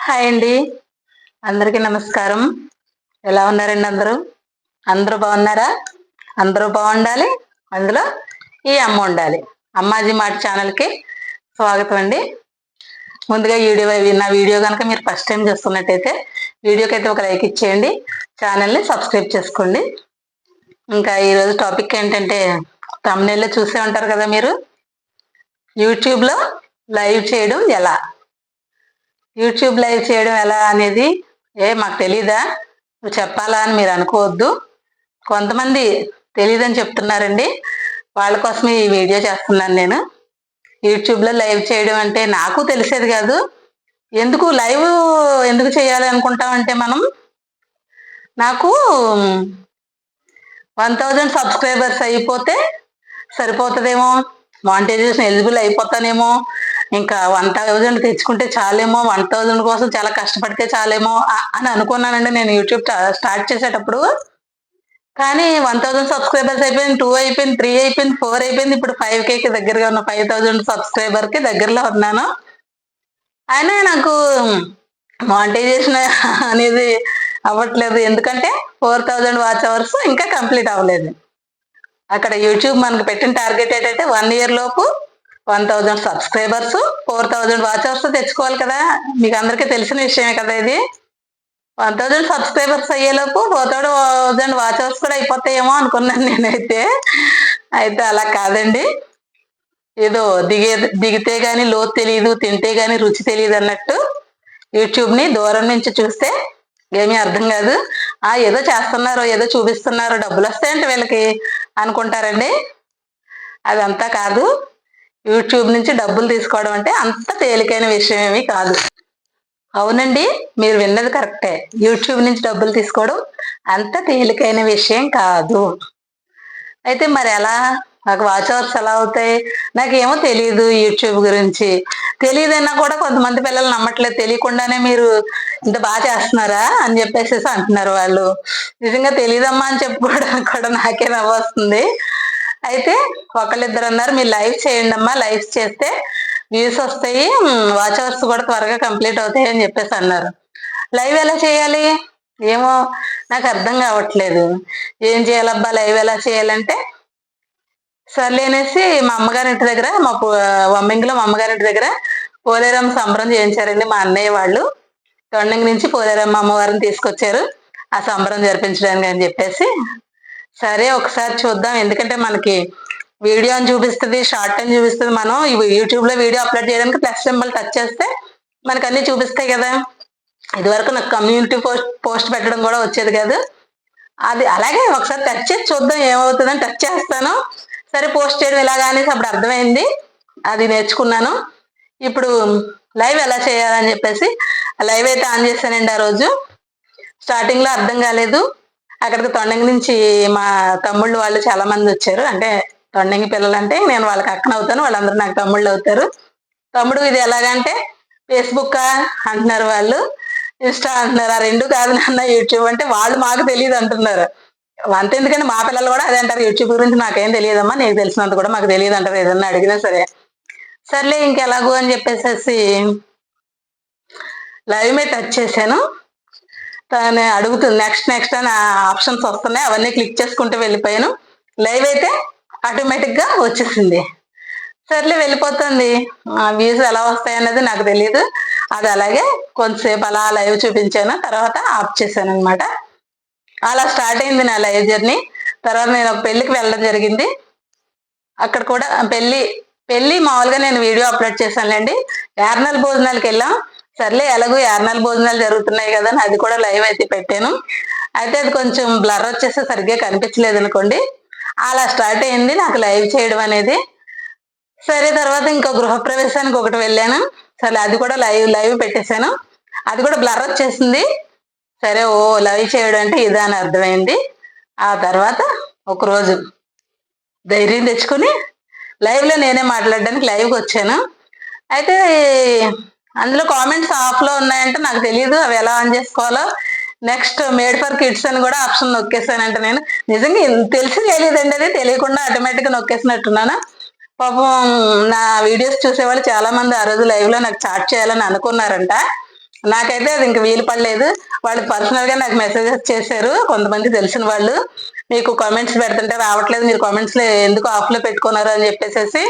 Hi అండి. అందరికీ నమస్కారం. ఎలా ఉన్నారండి అందరూ? అందరూ బాగున్నారా? అందరూ బాగుండాలి. అందులో ఈ అమ్మ ఉండాలి. అమ్మాజీ మాట ఛానల్‌కి స్వాగతం అండి. ముందుగా నా వీడియో గనక మీరు ఫస్ట్ టైం చూస్తున్నట్టయితే వీడియోకైతే ఒక లైక్ ఇచ్చేయండి. ఛానల్‌ని సబ్స్క్రైబ్ చేసుకోండి. ఇంకా ఈరోజు టాపిక్ ఏంటంటే థంబ్‌నెయిల్‌లో చూసే ఉంటారు కదా మీరు. యూట్యూబ్‌లో లైవ్ చేయడం ఎలా? యూట్యూబ్ లైవ్ చేయడం ఎలా అనేది మాకు తెలీదా? నువ్వు చెప్పాలా అని మీరు అనుకోవద్దు. కొంతమంది తెలీదని చెప్తున్నారండి. వాళ్ళ కోసమే ఈ వీడియో చేస్తున్నాను నేను. యూట్యూబ్‌లో లైవ్ చేయడం అంటే నాకు తెలిసేది కాదు. ఎందుకు చేయాలి అనుకుంటామంటే మనం, నాకు 1000 సబ్స్క్రైబర్స్ అయిపోతే సరిపోతదేమో, మానిటైజేషన్ ఎలిజిబుల్ అయిపోతానేమో, ఇంకా 1000 తెచ్చుకుంటే చాలేమో, 1000 కోసం చాలా కష్టపడితే చాలేమో అని అనుకున్నానండి నేను యూట్యూబ్ స్టార్ట్ చేసేటప్పుడు. కానీ 1000 సబ్స్క్రైబర్స్ అయిపోయింది, 2 అయిపోయింది, 3 అయిపోయింది, 4 అయిపోయింది. ఇప్పుడు 5Kకి దగ్గరగా ఉన్న 5000 సబ్స్క్రైబర్‌కి దగ్గరలో ఉన్నాను. అయినా నాకు మానిటైజేషన్ అనేది అవ్వట్లేదు. ఎందుకంటే 4000 వాచ్ అవర్స్ ఇంకా కంప్లీట్ అవ్వలేదు. అక్కడ యూట్యూబ్ మనకు పెట్టిన టార్గెట్ ఏంటంటే 1 ఇయర్ లోపు 1000 సబ్స్క్రైబర్స్, 4000 వాచ్ అవర్స్ తెచ్చుకోవాలి కదా. మీకు అందరికీ తెలిసిన విషయమే కదా ఇది. 1000 సబ్స్క్రైబర్స్ అయ్యేలోపు 4000 వాచ్ అవర్స్ కూడా అయిపోతాయేమో అనుకున్నాను నేనైతే. అయితే అలా కాదండి. ఏదో దిగితే గాని లోతు తెలియదు, తింటే గాని రుచి తెలియదు అన్నట్టు యూట్యూబ్‌ని దూరం నుంచి చూస్తే ఏమీ అర్థం కాదు. ఏదో చేస్తున్నారో, ఏదో చూపిస్తున్నారో, డబ్బులొస్తాయంట వీళ్ళకి అనుకుంటారండి. అదంతా కాదు. యూట్యూబ్ నుంచి డబ్బులు తీసుకోవడం అంటే అంత తేలికైన విషయం ఏమీ కాదు. అవునండి, మీరు విన్నది కరెక్టే. యూట్యూబ్ నుంచి డబ్బులు తీసుకోవడం అంత తేలికైన విషయం కాదు. అయితే మరి ఎలా? నాకు వాచ్ అవర్స్ ఎలా అవుతాయి? నాకేమో తెలీదు యూట్యూబ్ గురించి. తెలీదన్నా కూడా కొంతమంది పిల్లలు నమ్మట్లేదు. తెలియకుండానే మీరు ఇంత చేస్తున్నారా అని చెప్పేసేసి అంటున్నారు వాళ్ళు. నిజంగా తెలీదమ్మా అని చెప్పుకోవడానికి కూడా నాకే నవ్వొస్తుంది. అయితే ఒకళ్ళిద్దరు అన్నారు, మీరు లైవ్ చేయండమ్మా, లైవ్స్ చేస్తే వ్యూస్ వస్తాయి, వాచ్ అవర్స్ కూడా త్వరగా కంప్లీట్ అవుతాయి అని చెప్పేసి అన్నారు. లైవ్ ఎలా చేయాలి? ఏమో నాకు అర్థం కావట్లేదు. ఏం చేయాలబ్బా, లైవ్ ఎలా చేయాలంటే సర్లే అనేసి మా అమ్మగారింటి దగ్గర, వమ్మింగిలో మా అమ్మగారింటి దగ్గర పోలేరమ్మ సంబరం చేయించారండి మా అన్నయ్య వాళ్ళు. తొండంగి నుంచి పోలేరమ్మ అమ్మవారిని తీసుకొచ్చారు ఆ సంబరం జరిపించడానికి అని చెప్పేసి. సరే ఒకసారి చూద్దాం, ఎందుకంటే మనకి వీడియో అని చూపిస్తుంది, షార్ట్ అని చూపిస్తుంది. మనం యూట్యూబ్‌లో వీడియో అప్లోడ్ చేయడానికి ప్లస్ సింబల్ టచ్ చేస్తే మనకు అన్ని చూపిస్తాయి కదా. ఇదివరకు నాకు కమ్యూనిటీ పోస్ట్ పెట్టడం కూడా వచ్చేది కాదు. అది అలాగే ఒకసారి టచ్ చేసి చూద్దాం ఏమవుతుందని టచ్ చేస్తాను. సరే పోస్ట్ చేయడం ఇలాగా అనేసి అప్పుడు అర్థమైంది. అది నేర్చుకున్నాను. ఇప్పుడు లైవ్ ఎలా చేయాలని చెప్పేసి లైవ్ అయితే ఆన్ చేశానండి ఆ రోజు. స్టార్టింగ్‌లో అర్థం కాలేదు. అక్కడికి తొండంగి నుంచి మా తమ్ముళ్ళు వాళ్ళు చాలా మంది వచ్చారు. అంటే తొండంగి పిల్లలంటే నేను వాళ్ళకి అక్కనవుతాను, వాళ్ళందరూ నాకు తమ్ముళ్ళు అవుతారు. తమ్ముడు ఇది ఎలాగంటే ఫేస్‌బుక్కా అంటున్నారు వాళ్ళు, ఇన్‌స్టా అంటున్నారు. ఆ 2 కాదు నాన్న యూట్యూబ్ అంటే, వాళ్ళు మాకు తెలీదు అంటున్నారు. అంతెందుకండి మా పిల్లలు కూడా అదే అంటారు, యూట్యూబ్ గురించి నాకేం తెలియదమ్మా, నీకు తెలిసినంత కూడా మాకు తెలియదు అంటారు ఏదన్నా అడిగినా సరే. సర్లే ఇంకెలాగూ అని చెప్పేసేసి లైవ్ మీద టచ్ చేశాను. తను అడుగుతుంది నెక్స్ట్ అని ఆప్షన్స్ వస్తున్నాయి, అవన్నీ క్లిక్ చేసుకుంటూ వెళ్ళిపోయాను. లైవ్ అయితే ఆటోమేటిక్‌గా వచ్చేసింది. సర్లే వెళ్ళిపోతుంది. వ్యూస్ ఎలా వస్తాయన్నది నాకు తెలీదు. అది అలాగే కొంతసేపు అలా లైవ్ చూపించాను. తర్వాత ఆఫ్ చేశాననమాట. అలా స్టార్ట్ అయింది నా లైవ్ జర్నీ. తర్వాత నేను ఒక పెళ్ళికి వెళ్ళడం జరిగింది. అక్కడ కూడా పెళ్లి మామూలుగా నేను వీడియో అప్లోడ్ చేశానులేండి. యారనాల భోజనాలకెళ్ళాం. సర్లే ఎలాగో యారనాల భోజనాలు జరుగుతున్నాయి కదా అని అది కూడా లైవ్ అయితే పెట్టాను. అయితే అది కొంచెం బ్లర్ వచ్చేసి సరిగ్గా కనిపించలేదనుకోండి. అలా స్టార్ట్ అయింది నాకు లైవ్ చేయడం అనేది. సరే తర్వాత ఇంకో గృహప్రవేశానికి ఒకటి వెళ్ళాను. సరే అది కూడా లైవ్ పెట్టేశాను. అది కూడా బ్లర్ వచ్చేసింది. సరే లైవ్ చేయడం అంటే ఇదా అని అర్థమైంది. ఆ తర్వాత ఒకరోజు ధైర్యం తెచ్చుకొని లైవ్‌లో నేనే మాట్లాడడానికి లైవ్‌కి వచ్చాను. అయితే అందులో కామెంట్స్ ఆఫ్‌లో ఉన్నాయంటే నాకు తెలీదు అవి ఎలా ఆన్ చేసుకోవాలో. నెక్స్ట్ మేడ్ ఫర్ కిడ్స్ అని కూడా ఆప్షన్ నొక్కేసానంట నేను. నిజంగా తెలిసి తెలియదండి, అది తెలియకుండా ఆటోమేటిక్‌గా నొక్కేసినట్టున్నాను. పాపం నా వీడియోస్ చూసేవాళ్ళు చాలా మంది ఆ రోజు లైవ్‌లో నాకు చాట్ చేయాలని అనుకున్నారంట. నాకైతే అది ఇంక వీలు పడలేదు. వాళ్ళు పర్సనల్ గా నాకు మెసేజెస్ చేశారు కొంతమంది తెలిసిన వాళ్ళు, మీకు కామెంట్స్ పెడుతుంటే రావట్లేదు, మీరు కామెంట్స్ లో ఎందుకు ఆఫ్ లో పెట్టుకున్నారు అని చెప్పేసి.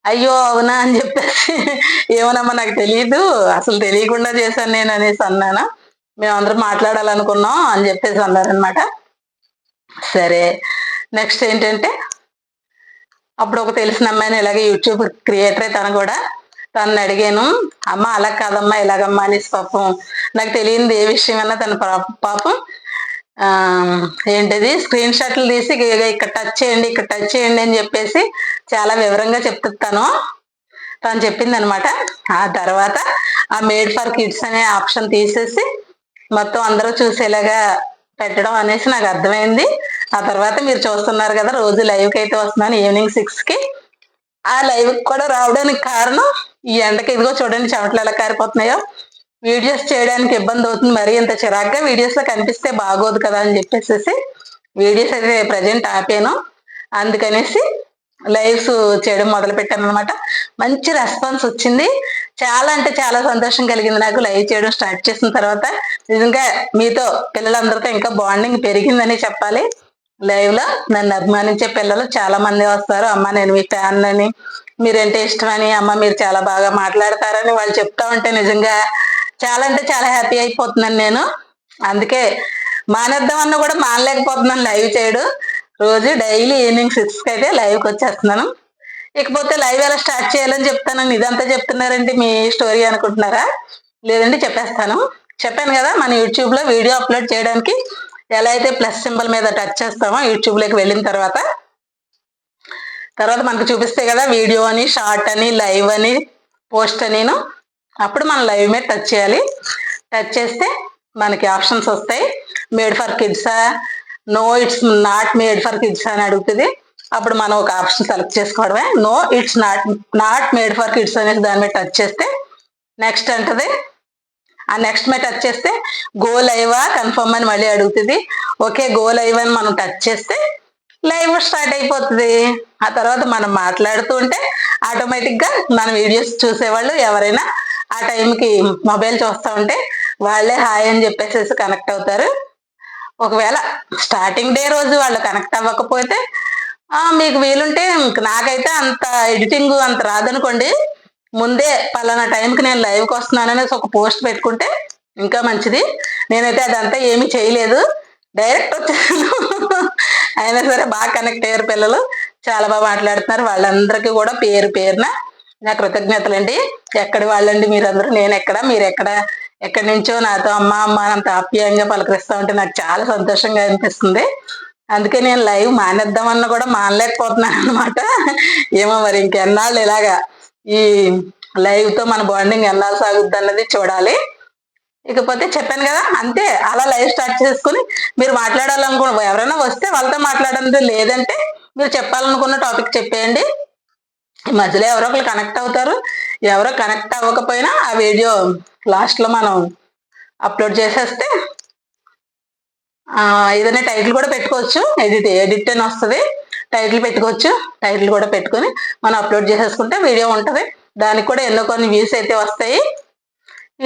అయ్యో అవునా అని చెప్పేసి ఏమోనమ్మా నాకు తెలియదు, అసలు తెలియకుండా చేశాను నేను అనేసి అన్నాను. మేమందరం మాట్లాడాలనుకున్నాం అని చెప్పేసి అన్నారనమాట. సరే, నెక్స్ట్ ఏంటంటే అప్పుడు ఒక తెలిసిన అమ్మాయిని ఇలాగే యూట్యూబ్ క్రియేటరే తను కూడా, తనని అడిగాను. అమ్మ అలా కాదమ్మా ఇలాగమ్మా అనేసి పాపం నాకు తెలియనిది ఏ విషయం అన్నా తన పాపం ఏంటిది స్క్రీన్ షాట్లు తీసి ఇక్కడ టచ్ చేయండి ఇక్కడ టచ్ చేయండి అని చెప్పేసి చాలా వివరంగా చెప్తాను. తను చెప్పింది అనమాట. ఆ తర్వాత ఆ మేడ్ ఫర్ కిడ్స్ అనే ఆప్షన్ తీసేసి మొత్తం అందరూ చూసేలాగా పెట్టడం అనేసి నాకు అర్థమైంది. ఆ తర్వాత మీరు చూస్తున్నారు కదా, రోజు లైవ్కి అయితే వస్తున్నాను ఈవినింగ్ 6కి. ఆ లైవ్ కూడా రావడానికి కారణం ఈ ఎండకి ఇదిగో చూడండి చెమటలు ఎలా కారిపోతున్నాయో. వీడియోస్ చేయడానికి ఇబ్బంది అవుతుంది, మరీ ఇంత చిరాగ్గా వీడియోస్ లో కనిపిస్తే బాగోదు కదా అని చెప్పేసి వీడియోస్ అయితే ప్రజెంట్ ఆపాను. అందుకనేసి లైవ్స్ చేయడం మొదలు పెట్టాను అనమాట. మంచి రెస్పాన్స్ వచ్చింది. చాలా అంటే చాలా సంతోషం కలిగింది నాకు లైవ్ చేయడం స్టార్ట్ చేసిన తర్వాత. నిజంగా మీతో పిల్లలందరితో ఇంకా బాండింగ్ పెరిగిందని చెప్పాలి. లైవ్ లో నన్ను అభిమానించే పిల్లలు చాలా మంది వస్తారు. అమ్మ నేను మీ ఫ్యాన్ అని, మీరంటే ఇష్టమని, అమ్మ మీరు చాలా బాగా మాట్లాడతారని వాళ్ళు చెప్తా ఉంటే నిజంగా చాలా అంటే చాలా హ్యాపీ అయిపోతున్నాను నేను. అందుకే మానేద్దామన్నా కూడా మానలేకపోతున్నాను లైవ్ చేయడం. రోజు డైలీ ఈవినింగ్ 6కి అయితే లైవ్కి వచ్చేస్తున్నాను. ఇకపోతే లైవ్ ఎలా స్టార్ట్ చేయాలని చెప్తాను. ఇదంతా చెప్తున్నారంటే మీ స్టోరీ అనుకుంటున్నారా? లేదండి చెప్పేస్తాను. చెప్పాను కదా, మన యూట్యూబ్ లో వీడియో అప్లోడ్ చేయడానికి ఎలా అయితే ప్లస్ సింబల్ మీద టచ్ చేస్తామో యూట్యూబ్ లోకి వెళ్ళిన తర్వాత మనకు చూపిస్తే కదా వీడియో అని, షార్ట్ అని, లైవ్ అని, పోస్ట్ అని. అప్పుడు మనం లైవ్ మీద టచ్ చేయాలి. టచ్ చేస్తే మనకి ఆప్షన్స్ వస్తాయి. మేడ్ ఫర్ కిడ్సా, no it's not made for kids అని అడుగుతుంది. అప్పుడు మనం ఒక ఆప్షన్ సెలెక్ట్ చేసుకోవడమే. No it's not made for kids అనేసి దాని మీద టచ్ చేస్తే నెక్స్ట్ అంటది. ఆ నెక్స్ట్ మీద టచ్ చేస్తే గో లైవా కన్ఫర్మ్ అని మళ్ళీ అడుగుతుంది. ఓకే గో లైవ్ అని మనం టచ్ చేస్తే లైవ్ స్టార్ట్ అయిపోతుంది. ఆ తర్వాత మనం మాట్లాడుతూ ఉంటే ఆటోమేటిక్ గా మన వీడియోస్ చూసేవాళ్ళు ఎవరైనా ఆ టైంకి మొబైల్ చూస్తూ ఉంటే వాళ్ళే హాయ్ అని చెప్పేసి కనెక్ట్ అవుతారు. ఒకవేళ స్టార్టింగ్ డే రోజు వాళ్ళు కనెక్ట్ అవ్వకపోతే మీకు వీలుంటే, నాకైతే అంత ఎడిటింగ్ అంత రాదనుకోండి, ముందే పలానా టైంకి నేను లైవ్కి వస్తున్నాను అనేసి ఒక పోస్ట్ పెట్టుకుంటే ఇంకా మంచిది. నేనైతే అదంతా ఏమీ చేయలేదు, డైరెక్ట్ వచ్చాను. అయినా సరే బాగా కనెక్ట్ అయ్యారు పిల్లలు, చాలా బాగా మాట్లాడుతున్నారు. వాళ్ళందరికీ కూడా పేరు పేరున నా కృతజ్ఞతలండి. ఎక్కడి వాళ్ళండి మీరందరూ, నేను ఎక్కడ మీరు ఎక్కడ, ఎక్కడి నుంచో నాతో అమ్మ అమ్మ అంత ఆప్యాయంగా పలకరిస్తూ ఉంటే నాకు చాలా సంతోషంగా అనిపిస్తుంది. అందుకే నేను లైవ్ మానేద్దామన్నా కూడా మానలేకపోతున్నాను అనమాట. ఏమో మరి ఇంకెన్నాళ్ళు ఇలాగా ఈ లైవ్ తో మన బాండింగ్ ఎన్నాళ్ళు సాగుద్ది అన్నది చూడాలి. ఇకపోతే చెప్పాను కదా, అంతే అలా లైవ్ స్టార్ట్ చేసుకుని మీరు మాట్లాడాలనుకున్న ఎవరైనా వస్తే వాళ్ళతో మాట్లాడండి, లేదంటే మీరు చెప్పాలనుకున్న టాపిక్ చెప్పేయండి. ఈ మధ్యలో ఎవరో ఒకరు కనెక్ట్ అవుతారు. ఎవరో కనెక్ట్ అవ్వకపోయినా ఆ వీడియో లాస్ట్ లో మనం అప్లోడ్ చేసేస్తే ఏదైనా టైటిల్ కూడా పెట్టుకోవచ్చు. ఎడిట్ అని వస్తుంది, టైటిల్ పెట్టుకోవచ్చు. టైటిల్ కూడా పెట్టుకొని మనం అప్లోడ్ చేసేసుకుంటే వీడియో ఉంటుంది. దానికి కూడా ఎన్నో కొన్ని వ్యూస్ అయితే వస్తాయి.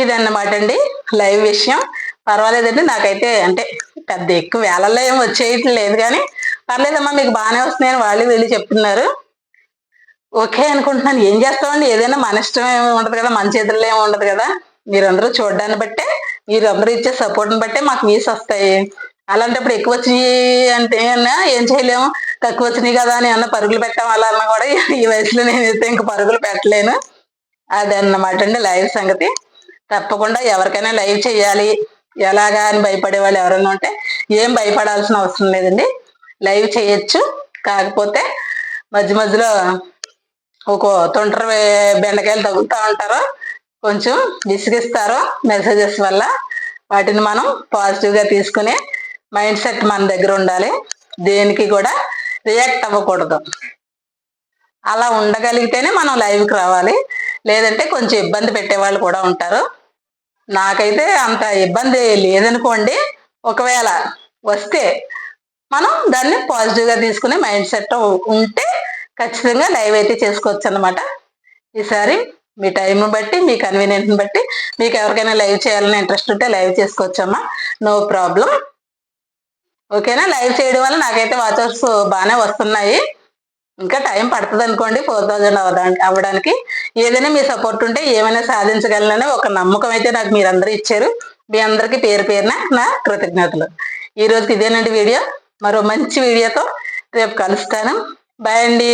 ఇదన్నమాట అండి లైవ్ విషయం. పర్వాలేదండి, నాకైతే అంటే పెద్ద ఎక్కువ వేలల్లో ఏం వచ్చేయటం లేదు, కానీ పర్లేదమ్మా మీకు బాగానే వస్తున్నాయని వాళ్ళు వీళ్ళు చెప్తున్నారు. ఓకే అనుకుంటున్నాను. ఏం చేస్తామండి, ఏదైనా మన ఇష్టం ఏమి ఉండదు కదా, మన చేతుల్లో ఏమి ఉండదు కదా. మీరందరూ చూడడాన్ని బట్టే, మీరందరూ ఇచ్చే సపోర్ట్ని బట్టే మాకు వ్యూస్ వస్తాయి. అలాంటప్పుడు ఎక్కువ వచ్చినాయి అంటే ఏం చేయలేము, తక్కువ వచ్చినాయి కదా అని అన్న పరుగులు పెట్టాం. అలా అన్నా కూడా ఈ వయసులో నేనైతే ఇంక పరుగులు పెట్టలేను. అదన్నమాట అండి లైవ్ సంగతి. తప్పకుండా ఎవరికైనా లైవ్ చేయాలి ఎలాగా అని భయపడే వాళ్ళు ఎవరైనా ఉంటే ఏం భయపడాల్సిన అవసరం లేదండి, లైవ్ చేయొచ్చు. కాకపోతే మధ్య మధ్యలో ఒక తొంటర బెండకాయలు తగులుతూ ఉంటారు, కొంచెం విసిగిస్తారు మెసేజెస్ వల్ల. వాటిని మనం పాజిటివ్గా తీసుకునే మైండ్ సెట్ మన దగ్గర ఉండాలి. దేనికి కూడా రియాక్ట్ అవ్వకూడదు. అలా ఉండగలిగితేనే మనం లైవ్కి రావాలి, లేదంటే కొంచెం ఇబ్బంది పెట్టేవాళ్ళు కూడా ఉంటారు. నాకైతే అంత ఇబ్బంది లేదనుకోండి. ఒకవేళ వస్తే మనం దాన్ని పాజిటివ్గా తీసుకునే మైండ్ సెట్ ఉంటే ఖచ్చితంగా లైవ్ అయితే చేసుకోవచ్చు అన్నమాట. ఈసారి మీ టైం బట్టి, మీ కన్వీనియంట్ని బట్టి మీకు ఎవరికైనా లైవ్ చేయాలని ఇంట్రెస్ట్ ఉంటే లైవ్ చేసుకోవచ్చమ్మా, నో ప్రాబ్లం. ఓకేనా? లైవ్ చేయడం వల్ల నాకైతే వాచర్స్ బాగానే వస్తున్నాయి. ఇంకా టైం పడుతుంది అనుకోండి 4000 అవ్వడానికి. ఏదైనా మీ సపోర్ట్ ఉంటే ఏమైనా సాధించగలనని ఒక నమ్మకం అయితే నాకు మీరందరూ ఇచ్చారు. మీ అందరికీ పేరు పేరున నా కృతజ్ఞతలు. ఈ రోజుకి ఇదేనండి వీడియో. మరో మంచి వీడియోతో రేపు కలుస్తాను. బాయ్ అండి.